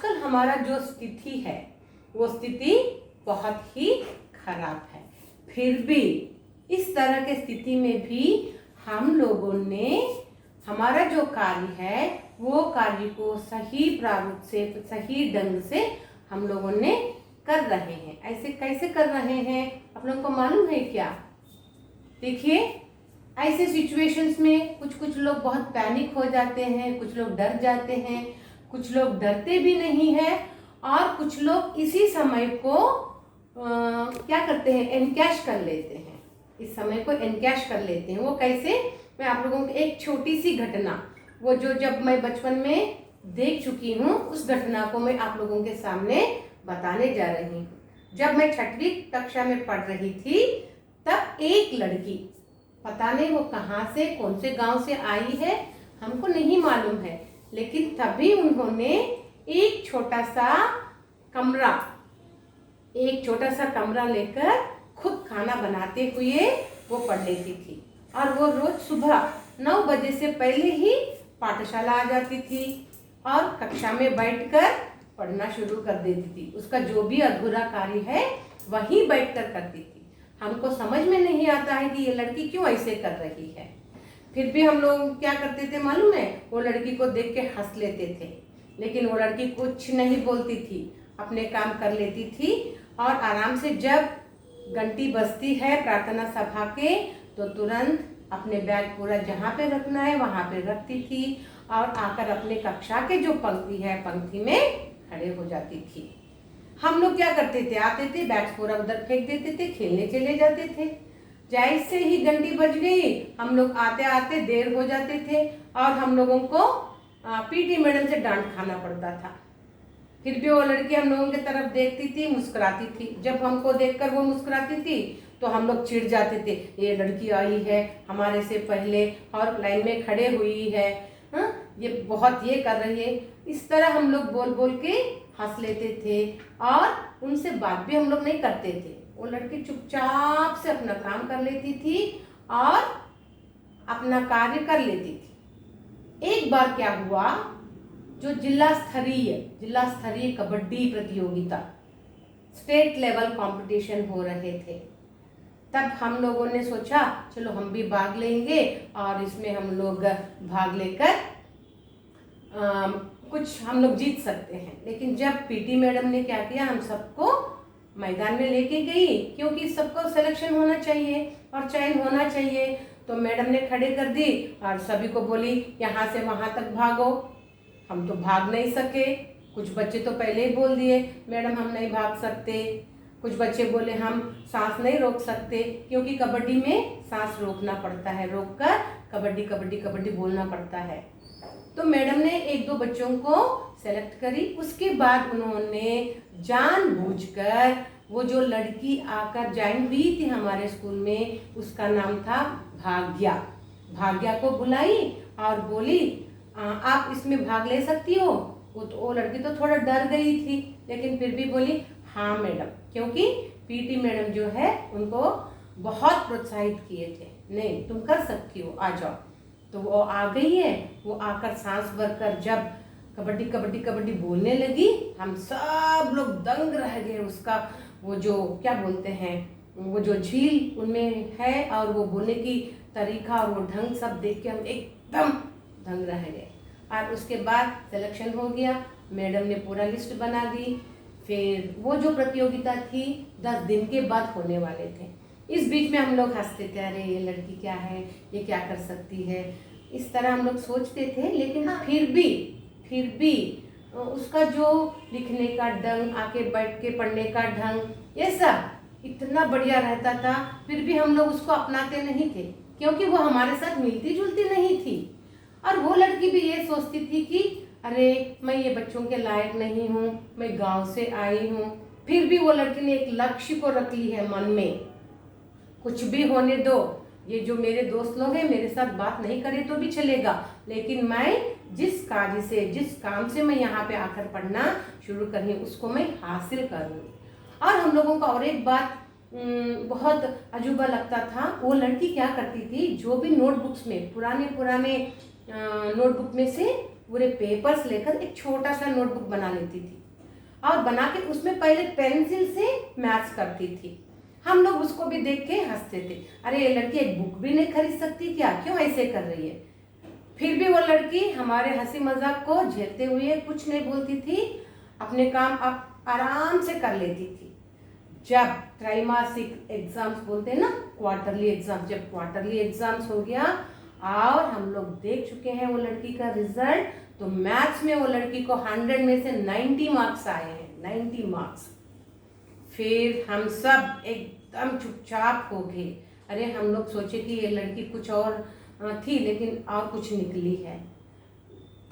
आजकल हमारा जो स्थिति है वो स्थिति बहुत ही खराब है। फिर भी इस तरह के स्थिति में भी हम लोगों ने हमारा जो कार्य है वो कार्य को सही प्रारूप से, सही ढंग से हम लोगों ने कर रहे हैं। ऐसे कैसे कर रहे हैं आप लोगों को मालूम है क्या? देखिए, ऐसे सिचुएशंस में कुछ लोग बहुत पैनिक हो जाते हैं, कुछ लोग डर जाते हैं, कुछ लोग डरते भी नहीं हैं और कुछ लोग इसी समय को क्या करते हैं, एनकैश कर लेते हैं। इस समय को एनकैश कर लेते हैं। वो कैसे? मैं आप लोगों को एक छोटी सी घटना, वो जो जब मैं बचपन में देख चुकी हूँ, उस घटना को मैं आप लोगों के सामने बताने जा रही हूँ। जब मैं 6वीं कक्षा में पढ़ रही थी तब एक लड़की, पता नहीं वो कहाँ से, कौन से गांव से आई है, हमको नहीं मालूम है, लेकिन तभी उन्होंने एक छोटा सा कमरा लेकर खुद खाना बनाते हुए वो पढ़ लेती थी। और वो रोज सुबह 9 बजे से पहले ही पाठशाला आ जाती थी और कक्षा में बैठकर पढ़ना शुरू कर देती थी। उसका जो भी अधूरा कार्य है वहीं बैठकर करती थी। हमको समझ में नहीं आता है कि ये लड़की क्यों ऐसे कर रही है। फिर भी हम लोग क्या करते थे मालूम है? वो लड़की को देख के हंस लेते थे, लेकिन वो लड़की कुछ नहीं बोलती थी, अपने काम कर लेती थी और आराम से जब घंटी बजती है प्रार्थना सभा के तो तुरंत अपने बैग पूरा जहाँ पे रखना है वहाँ पे रखती थी और आकर अपने कक्षा के जो पंक्ति है पंक्ति में खड़े हो जाती थी। हम लोग क्या करते थे? आते थे, बैग पूरा उधर फेंक देते थे, खेलने चले जाते थे। जैसे ही घंटी बज गई हम लोग आते आते देर हो जाते थे और हम लोगों को पीटी मैडम से डांट खाना पड़ता था। फिर भी वो लड़की हम लोगों की तरफ देखती थी, मुस्कुराती थी। जब हमको देखकर वो मुस्कुराती थी तो हम लोग चिढ़ जाते थे, ये लड़की आई है हमारे से पहले और लाइन में खड़े हुई है, ये बहुत ये कर रही है। इस तरह हम लोग बोल बोल के हंस लेते थे और उनसे बात भी हम लोग नहीं करते थे। वो लड़की चुपचाप से अपना काम कर लेती थी और अपना कार्य कर लेती थी। एक बार क्या हुआ, जो जिला स्तरीय कबड्डी प्रतियोगिता, स्टेट लेवल कंपटीशन हो रहे थे, तब हम लोगों ने सोचा चलो हम भी भाग लेंगे और इसमें हम लोग भाग लेकर कुछ हम लोग जीत सकते हैं। लेकिन जब पीटी मैडम ने क्या किया, हम सबको मैदान में लेके गई, क्योंकि सबको सिलेक्शन होना चाहिए और चयन होना चाहिए। तो मैडम ने खड़े कर दी और सभी को बोली यहाँ से वहाँ तक भागो। हम तो भाग नहीं सके। कुछ बच्चे तो पहले ही बोल दिए मैडम हम नहीं भाग सकते। कुछ बच्चे बोले हम सांस नहीं रोक सकते, क्योंकि कबड्डी में सांस रोकना पड़ता है, रोक कर कबड्डी कबड्डी कबड्डी बोलना पड़ता है। तो मैडम ने 1-2 बच्चों को सेलेक्ट करी। उसके बाद उन्होंने जानबूझकर वो जो लड़की आकर ज्वाइन हुई थी हमारे स्कूल में, उसका नाम था भाग्या को बुलाई और बोली आप इसमें भाग ले सकती हो। वो लड़की तो थोड़ा डर गई थी, लेकिन फिर भी बोली हाँ मैडम, क्योंकि पीटी मैडम जो है उनको बहुत प्रोत्साहित किए थे, नहीं तुम कर सकती हो, आ जाओ। तो वो आ गई है। वो आकर सांस भरकर जब कबड्डी कबड्डी कबड्डी बोलने लगी, हम सब लोग दंग रह गए। उसका वो जो क्या बोलते हैं, वो जो झील उनमें है और वो बोलने की तरीका और वो ढंग सब देख के हम एकदम दंग रह गए। और उसके बाद सिलेक्शन हो गया। मैडम ने पूरा लिस्ट बना दी। फिर वो जो प्रतियोगिता थी 10 दिन के बाद होने वाले थे। इस बीच में हम लोग हंसते थे, अरे ये लड़की क्या है, ये क्या कर सकती है, इस तरह हम लोग सोचते थे। लेकिन फिर भी उसका जो लिखने का ढंग, आके बैठ के पढ़ने का ढंग, ये सब इतना बढ़िया रहता था। फिर भी हम लोग उसको अपनाते नहीं थे, क्योंकि वो हमारे साथ मिलती जुलती नहीं थी। और वो लड़की भी ये सोचती थी कि अरे मैं ये बच्चों के लायक नहीं हूँ, मैं गांव से आई हूँ। फिर भी वो लड़की ने एक लक्ष्य को रख ली है मन में, कुछ भी होने दो, ये जो मेरे दोस्त लोग हैं मेरे साथ बात नहीं करे तो भी चलेगा, लेकिन मैं जिस कार्य से, जिस काम से मैं यहाँ पे आकर पढ़ना शुरू करी उसको मैं हासिल करूँगी। और हम लोगों का और एक बात बहुत अजूबा लगता था। वो लड़की क्या करती थी, जो भी नोटबुक्स में पुराने नोटबुक में से पूरे पेपर्स लेकर एक छोटा सा नोटबुक बना लेती थी और बना के उसमें पहले पेंसिल से मैथ्स करती थी। हम लोग उसको भी देख के हंसते थे, अरे ये लड़की एक बुक भी नहीं खरीद सकती क्या, क्यों ऐसे कर रही है। फिर भी वो लड़की हमारे हंसी मजाक को झेलते हुए कुछ नहीं बोलती थी, अपने काम आप आराम से कर लेती थी। जब त्रैमासिक एग्जाम्स बोलते हैं ना, क्वार्टरली एग्जाम, जब क्वार्टरली एग्जाम्स हो गया और हम लोग देख चुके हैं वो लड़की का रिजल्ट, तो मैथ्स में वो लड़की को 100 में से 90 मार्क्स आए हैं, 90 मार्क्स। फिर हम सब एकदम चुपचाप हो गए। अरे हम लोग सोचे कि ये लड़की कुछ और थी, लेकिन और कुछ निकली है।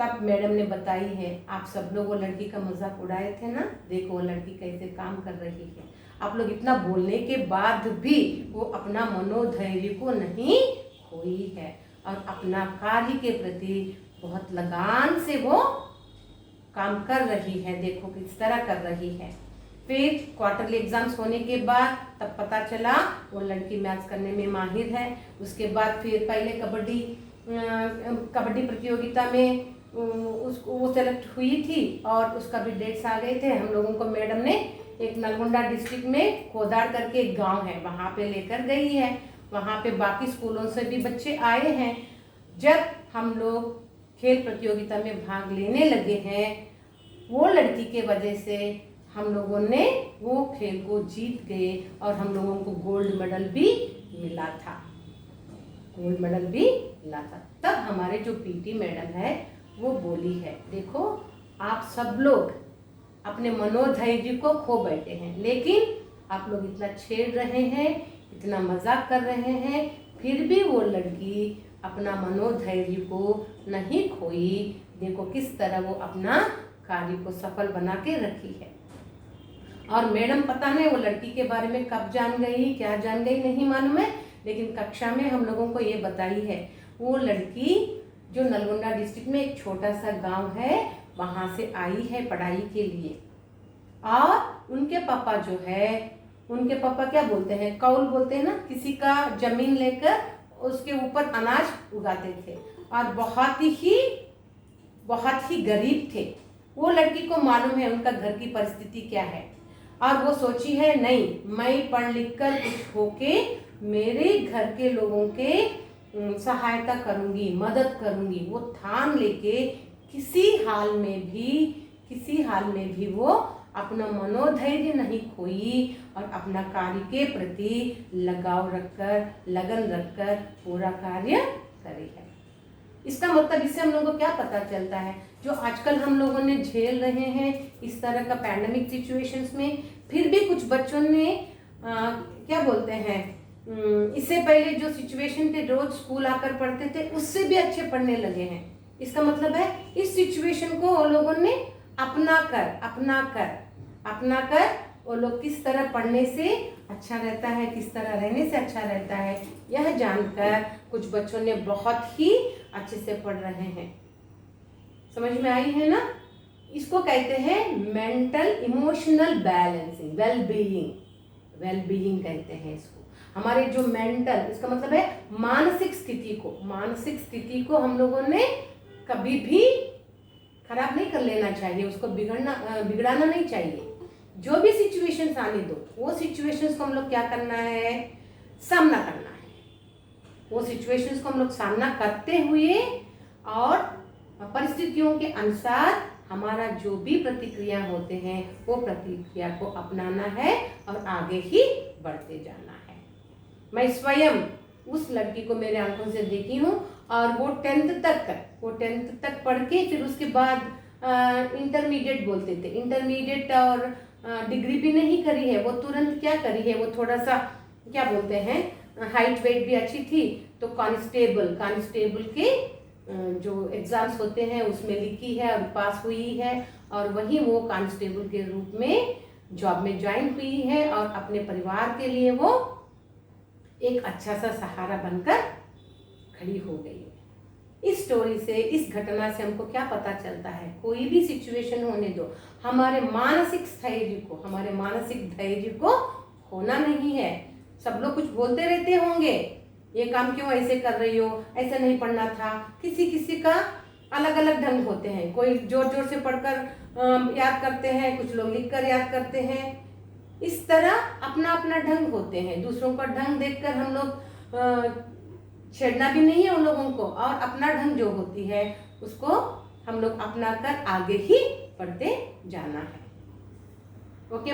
तब मैडम ने बताई है, आप सब लोग वो लड़की का मजाक उड़ाए थे ना, देखो वो लड़की कैसे काम कर रही है। आप लोग इतना बोलने के बाद भी वो अपना मनोधैर्य को नहीं खोई है और अपना कार्य के प्रति बहुत लगान से वो काम कर रही है, देखो किस तरह कर रही है। फिर क्वार्टरली एग्जाम्स होने के बाद तब पता चला वो लड़की मैथ्स करने में माहिर है। उसके बाद फिर पहले कबड्डी प्रतियोगिता में उसको वो सेलेक्ट हुई थी और उसका भी डेट्स आ गए थे। हम लोगों को मैडम ने एक नलगोंडा डिस्ट्रिक्ट में खोदाड़ करके एक गांव है, वहाँ पे लेकर गई है। वहाँ पे बाकी स्कूलों से भी बच्चे आए हैं। जब हम लोग खेल प्रतियोगिता में भाग लेने लगे हैं, वो लड़की के वजह से हम लोगों ने वो खेल को जीत गए और हम लोगों को गोल्ड मेडल भी मिला था, गोल्ड मेडल भी मिला था। तब हमारे जो पीटी मैडम है वो बोली है, देखो आप सब लोग अपने मनोधैर्य को खो बैठे हैं, लेकिन आप लोग इतना छेड़ रहे हैं, इतना मजाक कर रहे हैं, फिर भी वो लड़की अपना मनोधैर्य को नहीं खोई। देखो किस तरह वो अपना कार्य को सफल बना के रखी है। और मैडम पता नहीं वो लड़की के बारे में कब जान गई, क्या जान गई नहीं मालूम है, लेकिन कक्षा में हम लोगों को ये बताई है। वो लड़की जो नलगोंडा डिस्ट्रिक्ट में एक छोटा सा गांव है, वहाँ से आई है पढ़ाई के लिए। और उनके पापा जो है, उनके पापा क्या बोलते हैं, कौल बोलते हैं ना, किसी का जमीन लेकर उसके ऊपर अनाज उगाते थे और बहुत ही गरीब थे। वो लड़की को मालूम है उनका घर की परिस्थिति क्या है और वो सोची है, नहीं मैं पढ़ लिख कर कुछ होके मेरे घर के लोगों के सहायता करूंगी, मदद करूंगी। वो ठान लेके किसी हाल में भी वो अपना मनोधैर्य नहीं खोई और अपना कार्य के प्रति लगाव रखकर, लगन रखकर पूरा कार्य करी है। इसका मतलब इससे हम लोगों को क्या पता चलता है, जो आजकल हम लोगों ने झेल रहे हैं इस तरह का पैंडेमिक सिचुएशंस में, फिर भी कुछ बच्चों ने क्या बोलते हैं, इससे पहले जो सिचुएशन थे, रोज स्कूल आकर पढ़ते थे, उससे भी अच्छे पढ़ने लगे हैं। इसका मतलब है इस सिचुएशन को वो लोगों ने अपना कर वो लोग किस तरह पढ़ने से अच्छा रहता है, किस तरह रहने से अच्छा रहता है, यह जानकर कुछ बच्चों ने बहुत ही अच्छे से पढ़ रहे हैं। समझ में आई है ना? इसको कहते हैं मेंटल इमोशनल बैलेंसिंग, वेलबीइंग कहते हैं इसको। हमारे जो मेंटल, इसका मतलब है मानसिक स्थिति को हम लोगों ने कभी भी खराब नहीं कर लेना चाहिए, उसको बिगड़ाना नहीं चाहिए। जो भी सिचुएशंस आने दो, वो सिचुएशंस को हम लोग क्या करना है, सामना करना है। वो सिचुएशंस को हम लोग सामना करते हुए और परिस्थितियों के अनुसार हमारा जो भी प्रतिक्रिया होते हैं वो प्रतिक्रिया को अपनाना है और आगे ही बढ़ते जाना है। मैं स्वयं उस लड़की को मेरे आंखों से देखी हूँ और वो 10th तक पढ़ के फिर उसके बाद इंटरमीडिएट बोलते थे, इंटरमीडिएट और डिग्री भी नहीं करी है, वो तुरंत क्या करी है, वो थोड़ा सा क्या बोलते हैं, हाइट वेट भी अच्छी थी, तो कांस्टेबल के जो एग्जाम्स होते हैं उसमें लिखी है और पास हुई है और वही वो कांस्टेबल के रूप में जॉब में ज्वाइन हुई है और अपने परिवार के लिए वो एक अच्छा सा सहारा बनकर खड़ी हो गई है। इस स्टोरी से, इस घटना से हमको क्या पता चलता है, कोई भी सिचुएशन होने दो, हमारे मानसिक धैर्य को खोना नहीं है। सब लोग कुछ बोलते रहते होंगे, ये काम क्यों ऐसे कर रही हो, ऐसे नहीं पढ़ना था, किसी का अलग अलग ढंग होते हैं। कोई जोर जोर से पढ़कर याद करते हैं, कुछ लोग लिखकर याद करते हैं। इस तरह अपना अपना ढंग होते हैं। दूसरों का ढंग देखकर हम लोग छेड़ना भी नहीं है उन लोगों को, और अपना ढंग जो होती है उसको हम लोग अपना कर आगे ही पढ़ते जाना है। ओके।